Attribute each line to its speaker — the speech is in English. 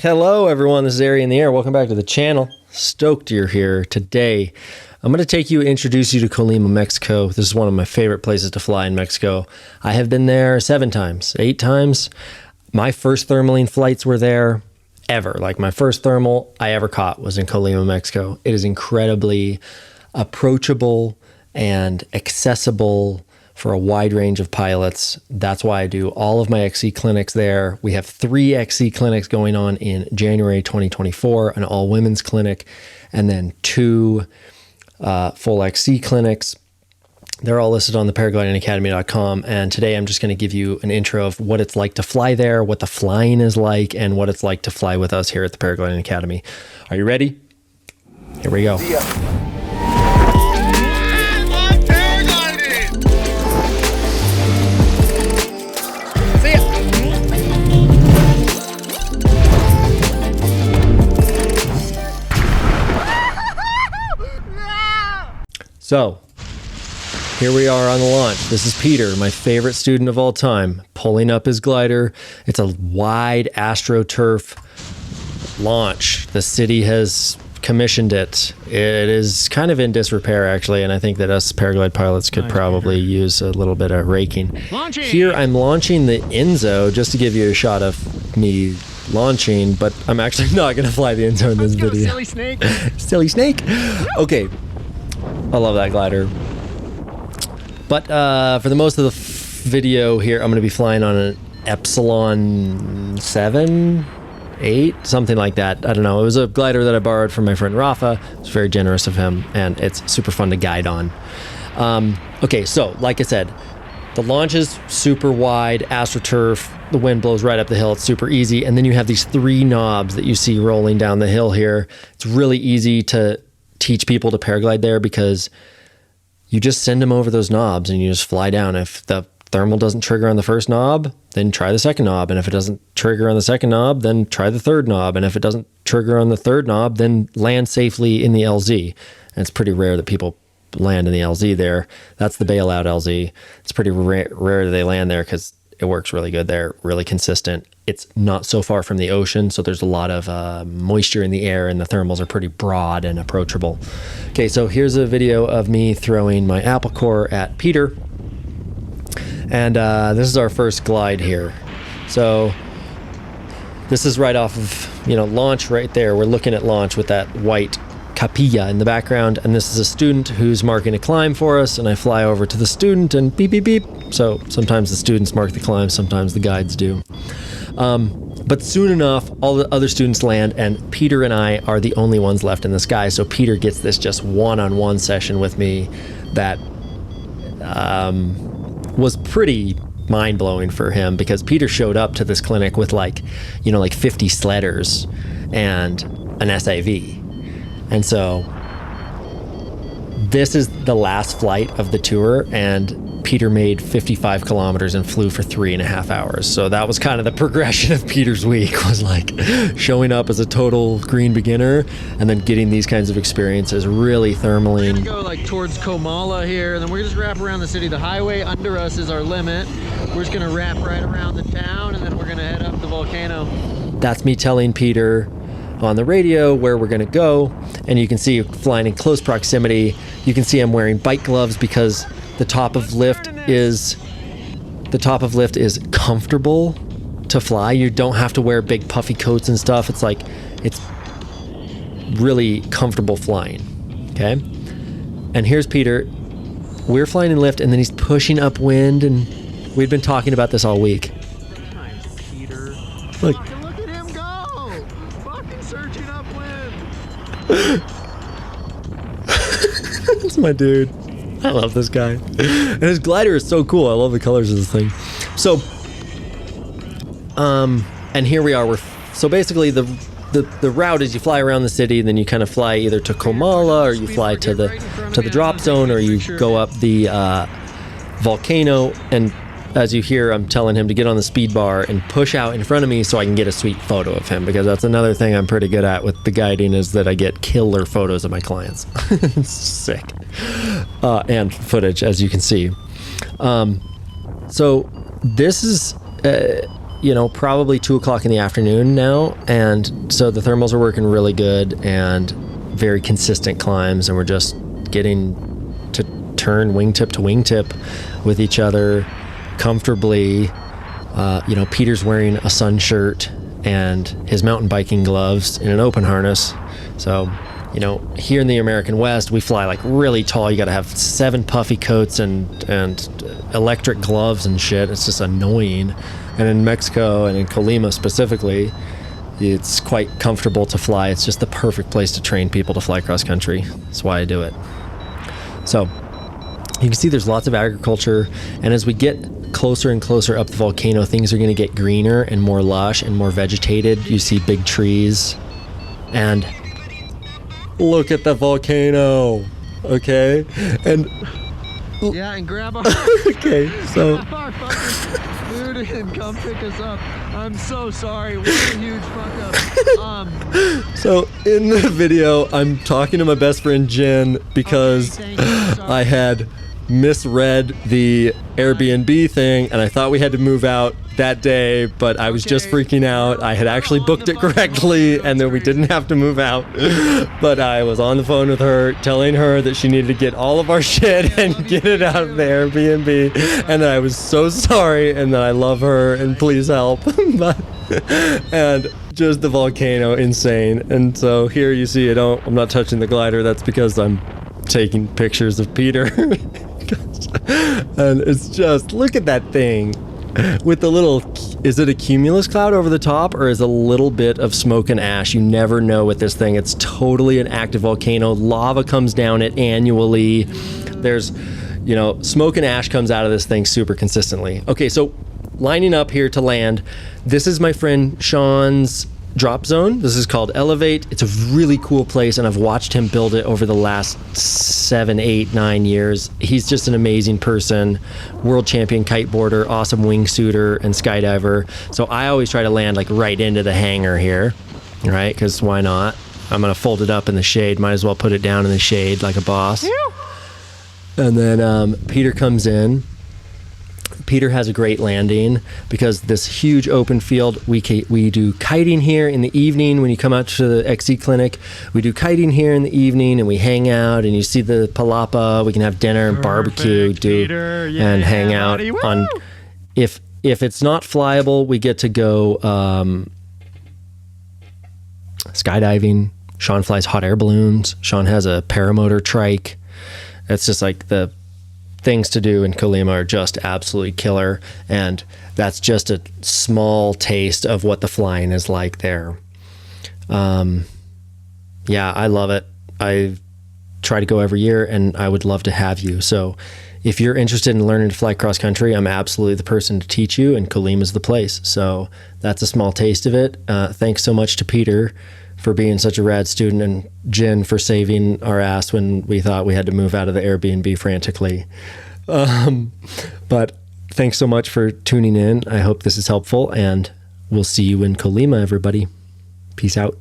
Speaker 1: Hello everyone, this is Ari in the air. Welcome back to the channel. Stoked you're here. Today, I'm going to introduce you to Colima, Mexico. This is one of my favorite places to fly in Mexico. I have been there 7 times, 8 times. My first thermaling flights were there ever. Like my first thermal I ever caught was in Colima, Mexico. It is incredibly approachable and accessible for a wide range of pilots. That's why I do all of my XC clinics there. We have 3 XC clinics going on in January 2024, an all-women's clinic, and then 2 full XC clinics. They're all listed on the paraglidingacademy.com. And today I'm just going to give you an intro of what it's like to fly there, what the flying is like, and what it's like to fly with us here at the Paragliding Academy. Are you ready? Here we go. So, here we are on the launch. This is Peter, my favorite student of all time, pulling up his glider. It's a wide AstroTurf launch. The city has commissioned it. It is kind of in disrepair, actually, and I think that us paraglide pilots could probably use a little bit of raking. Here, I'm launching the Enzo, just to give you a shot of me launching, but I'm actually not going to fly the Enzo in this video.
Speaker 2: Silly snake.
Speaker 1: Silly snake. Okay. I love that glider. But for the most of the video here, I'm going to be flying on an Epsilon 7, 8, something like that. I don't know. It was a glider that I borrowed from my friend Rafa. It's very generous of him, and it's super fun to guide on. Okay, so like I said, the launch is super wide, AstroTurf. The wind blows right up the hill. It's super easy. And then you have these 3 knobs that you see rolling down the hill here. It's really easy to teach people to paraglide there because you just send them over those knobs and you just fly down. If the thermal doesn't trigger on the first knob, then try the second knob. And if it doesn't trigger on the second knob, then try the third knob. And if it doesn't trigger on the third knob, then land safely in the LZ. And it's pretty rare that people land in the LZ there. That's the bailout LZ. It's pretty rare that they land there because it works really good there, really consistent. It's not so far from the ocean, so there's a lot of moisture in the air, and the thermals are pretty broad and approachable. Okay, so here's a video of me throwing my apple core at Peter. And this is our first glide here. So this is right off of, launch right there. We're looking at launch with that white capilla in the background, and this is a student who's marking a climb for us, and I fly over to the student and beep, beep, beep. So sometimes the students mark the climb, sometimes the guides do. But soon enough, all the other students land, and Peter and I are the only ones left in the sky. So Peter gets this just one-on-one session with me that was pretty mind-blowing for him, because Peter showed up to this clinic with like 50 sledders and an SIV. And so this is the last flight of the tour, and Peter made 55 kilometers and flew for 3.5 hours. So that was kind of the progression of Peter's week, was like showing up as a total green beginner and then getting these kinds of experiences, really thermaling.
Speaker 2: We're gonna go like towards Comala here, and then we're just wrap around the city. The highway under us is our limit. We're just gonna wrap right around the town, and then we're gonna head up the volcano.
Speaker 1: That's me telling Peter on the radio where we're gonna go, and you can see flying in close proximity. You can see I'm wearing bike gloves because the top of lift is comfortable to fly. You don't have to wear big puffy coats and stuff. It's really comfortable flying. Okay, and here's Peter. We're flying in lift, and then he's pushing upwind, and we've been talking about this all week.
Speaker 2: Nice, Peter.
Speaker 1: Look
Speaker 2: at him go! Fucking surging upwind.
Speaker 1: That's my dude. I love this guy. And his glider is so cool. I love the colors of this thing. So, and here we are. So basically the route is you fly around the city, and then you kind of fly either to Comala, or you fly to the drop zone, or you go up the volcano. And as you hear, I'm telling him to get on the speed bar and push out in front of me so I can get a sweet photo of him, because that's another thing I'm pretty good at with the guiding, is that I get killer photos of my clients. It's sick. And footage, as you can see. So this is probably 2 o'clock in the afternoon now. And so the thermals are working really good and very consistent climbs. And we're just getting to turn wingtip to wingtip with each other comfortably. Peter's wearing a sun shirt and his mountain biking gloves in an open harness. So, here in the American West, we fly like really tall. You got to have 7 puffy coats and electric gloves and shit. It's just annoying. And in Mexico and in Colima specifically, it's quite comfortable to fly. It's just the perfect place to train people to fly cross country. That's why I do it. So you can see there's lots of agriculture. And as we get closer and closer up the volcano, things are going to get greener and more lush and more vegetated. You see big trees. And look at the volcano, okay? And
Speaker 2: yeah, and grab our
Speaker 1: okay, so
Speaker 2: grab our fucking food and come pick us up. I'm so sorry. What a huge fuck up.
Speaker 1: So in the video, I'm talking to my best friend Jen because I had misread the Airbnb thing and I thought we had to move out that day, but I was just freaking out. I had actually booked it correctly and then we didn't have to move out. But I was on the phone with her telling her that she needed to get all of our shit and get it out of the Airbnb, and that I was so sorry and that I love her and please help. And just the volcano, insane. And so here you see I'm not touching the glider. That's because I'm taking pictures of Peter. And it's just, look at that thing with the little, is it a cumulus cloud over the top or is a little bit of smoke and ash? You never know with this thing. It's totally an active volcano. Lava comes down it annually. There's, smoke and ash comes out of this thing super consistently. Okay, so lining up here to land, this is my friend Sean's drop zone. This is called Elevate. It's a really cool place, and I've watched him build it over the last 7, 8, 9 years. He's just an amazing person, world champion kiteboarder, awesome wingsuiter and skydiver. So I always try to land like right into the hangar here, right? Because why not? I'm gonna fold it up in the shade. Might as well put it down in the shade like a boss. And then Peter comes in. Peter has a great landing because this huge open field, we do kiting here in the evening when you come out to the XC clinic. We do kiting here in the evening and we hang out and you see the palapa. We can have dinner and barbecue, and hang out on. If it's not flyable, we get to go skydiving. Sean flies hot air balloons. Sean has a paramotor trike. It's just like the things to do in Colima are just absolutely killer, and that's just a small taste of what the flying is like there. Yeah, I love it. I try to go every year, and I would love to have you. So if you're interested in learning to fly cross country, I'm absolutely the person to teach you, and Colima is the place. So that's a small taste of it. Thanks so much to Peter for being such a rad student, and Jen for saving our ass when we thought we had to move out of the Airbnb frantically. But thanks so much for tuning in. I hope this is helpful, and we'll see you in Colima, everybody. Peace out.